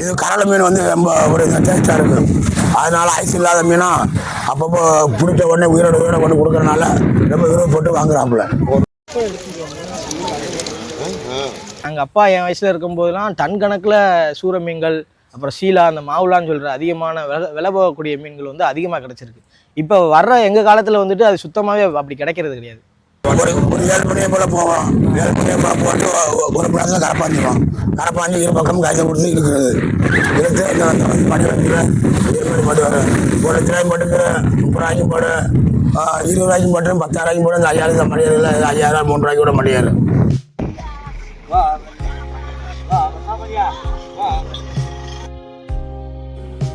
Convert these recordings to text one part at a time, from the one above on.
இது கடலை மீன் வந்து ரொம்ப ஒரு டேஸ்ட்டாக இருக்குது. அதனால் ஐஸ் இல்லாத மீனாக அப்பப்போ பிடிச்ச உடனே உயிரோட கொண்டு கொடுக்குறனால ரொம்ப விருப்பப்பட்டு வாங்குறாப்புல. எங்கள் அப்பா என் வயசில் இருக்கும்போதெல்லாம் டன் கணக்கில் சூர மீன்கள், அப்புறம் சீலா, அந்த மாவுலான்னு சொல்கிற அதிகமான விலை போகக்கூடிய மீன்கள் வந்து அதிகமாக கிடச்சிருக்கு. இப்போ வர்ற எங்கள் காலத்தில் வந்துட்டு அது சுத்தமாகவே அப்படி கிடைக்கிறது கிடையாது. ஒரு 7 மணியை போல் போவோம். 7 மணியை போல் போட்டு ஒரு மணி நேரத்தில் கரப்பாஞ்சிடும். கரப்பாஞ்சி இரு பக்கம் கையை கொடுத்து இழுக்கிறது. இழுத்து அந்த மணி வந்து 7 மணி போட்டு வரும். ஒரு லட்சம் போட்டுக்கு 30 போடு, 20 போட்டு 10,000 போட்டு அந்த 5,000 மணியாரில் 5,000 3 கூட மணியாரு.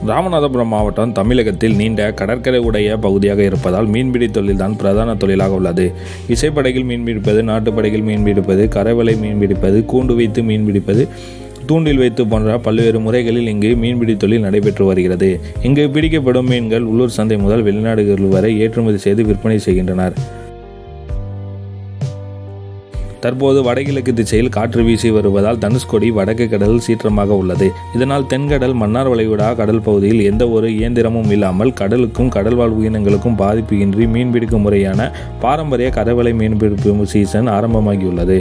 ராமநாதபுரம் மாவட்டம் தமிழகத்தில் நீண்ட கடற்கரை உடைய பகுதியாக இருப்பதால் மீன்பிடி தொழில்தான் பிரதான தொழிலாக உள்ளது. விசைப்படகில் மீன்பிடிப்பது, நாட்டுப்படகில் மீன்பிடிப்பது, கரைவலை மீன்பிடிப்பது, கூண்டு வைத்து மீன்பிடிப்பது, தூண்டில் வைத்து போன்ற பல்வேறு முறைகளில் இங்கு மீன்பிடி தொழில் நடைபெற்று வருகிறது. இங்கு பிடிக்கப்படும் மீன்கள் உள்ளூர் சந்தை முதல் வெளிநாடுகள் வரை ஏற்றுமதி செய்து விற்பனை செய்கின்றனர். தற்போது வடகிழக்கு திசையில் காற்று வீசி வருவதால் தனுஷ்கோடி வடக்கு கடல் சீற்றமாக உள்ளது. இதனால் தென்கடல் மன்னார் வளைகுடா கடல் பகுதியில் எந்த ஒரு இயந்திரமும் இல்லாமல் கடலுக்கும் கடல்வாழ் உயிரினங்களுக்கும் பாதிப்பின்றி மீன்பிடிக்கும் முறையான பாரம்பரிய கரைவலை மீன்பிடிப்பு சீசன் ஆரம்பமாகியுள்ளது.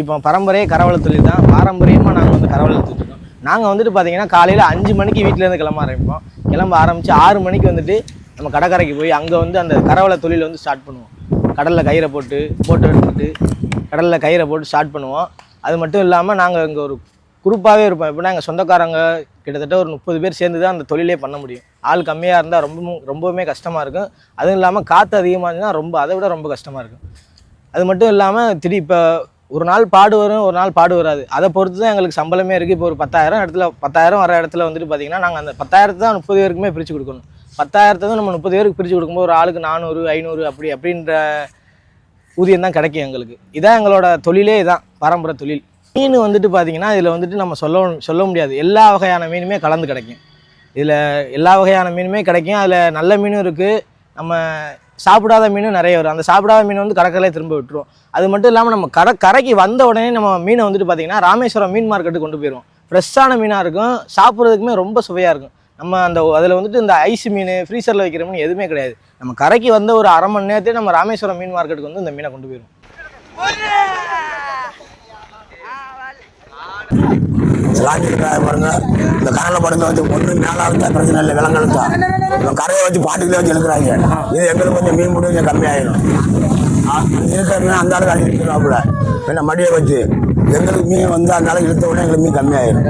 இப்போ பரம்பரையே கரவலை தொழில் தான். பாரம்பரியமாக நாங்கள் வந்து கரவலை எடுத்துகிட்ருக்கோம். நாங்கள் வந்துட்டு பார்த்தீங்கன்னா காலையில் 5 மணிக்கு வீட்டிலேருந்து கிளம்ப ஆரம்பிப்போம். கிளம்ப ஆரம்பித்து 6 மணிக்கு வந்துட்டு நம்ம கடற்கரைக்கு போய் அங்கே வந்து அந்த கரவலை தொழில் வந்து ஸ்டார்ட் பண்ணுவோம். கடலில் கயிறை போட்டு எடுத்துக்கிட்டு கடலில் கயிறை போட்டு ஸ்டார்ட் பண்ணுவோம். அது மட்டும் இல்லாமல் நாங்கள் இங்கே ஒரு குரூப்பாகவே இருப்போம். எப்படின்னா எங்கள் சொந்தக்காரங்க கிட்டத்தட்ட ஒரு 30 பேர் சேர்ந்து தான் அந்த தொழிலே பண்ண முடியும். ஆள் கம்மியாக இருந்தால் ரொம்பவுமே கஷ்டமாக இருக்கும். அதுவும் இல்லாமல் காற்று அதிகமாக இருந்துச்சுன்னா அதை விட ரொம்ப கஷ்டமாக இருக்கும். அது மட்டும் இல்லாமல் இப்போ ஒரு நாள் பாடு வரும், ஒரு நாள் பாடு வராது. அதை பொறுத்து தான் எங்களுக்கு சம்பளமே இருக்குது. இப்போ ஒரு 10,000 வர இடத்துல வந்துட்டு பார்த்திங்கன்னா நாங்கள் அந்த 10,000 தான் 30 பேருக்குமே பிரித்து கொடுக்கணும். 10,000 நம்ம 30 பேருக்கு பிரித்து கொடுக்கும்போது ஒரு ஆளுக்கு 400, 500 அப்படின்ற ஊதியம் தான் கிடைக்கும் எங்களுக்கு. இதான் எங்களோட தொழிலே, இதான் பாரம்பரிய தொழில். மீன் வந்துட்டு பார்த்திங்கன்னா இதில் வந்துட்டு நம்ம சொல்ல முடியாது. எல்லா வகையான மீனுமே கலந்து கிடைக்கும். இதில் எல்லா வகையான மீனுமே கிடைக்கும். அதில் நல்ல மீனும் இருக்குது, நம்ம சாப்பிடாத மீனும் நிறைய வரும். அந்த சாப்பிடாத மீன் வந்து கடற்கரையிலே திரும்ப விட்டுருவோம். அது மட்டும் இல்லாமல் நம்ம கரைக்கு வந்த உடனே நம்ம மீனை வந்துட்டு பார்த்திங்கன்னா ராமேஸ்வரம் மீன் மார்க்கெட்டுக்கு கொண்டு போயிடுவோம். ஃப்ரெஷ்ஷான மீனாக இருக்கும், சாப்பிட்றதுக்குமே ரொம்ப சுவையாக இருக்கும். நம்ம அதில் வந்துட்டு இந்த ஐஸ் மீன், ஃப்ரீசரில் வைக்கிற மீன் எதுவுமே கிடையாது. நம்ம கரைக்கு வந்த ஒரு அரை மணி நேரத்தையே நம்ம ராமேஸ்வரம் மீன் மார்க்கெட்டுக்கு வந்து இந்த மீனை கொண்டு போயிடுவோம். பாருங்க, இந்த கரையில் படத்தை வச்சு ஒன்று மேலே இருந்தால் பிரச்சனை இல்லை, விலங்கெழுத்தா கரையை வச்சு பாட்டுக்கிட்டே வச்சு எழுக்கிறாங்க. இது எங்களுக்கு கொஞ்சம் மீன் போட்டு கொஞ்சம் கம்மியாயிடும். இருக்கிற மீன் அந்த அளவுக்கு அடி இருக்கிறாப்புல மடியை வச்சு எங்களுக்கு மீன் வந்து அந்த அளவுக்கு இழுத்த உடனே எங்களுக்கு மீன் கம்மியாயிடும்.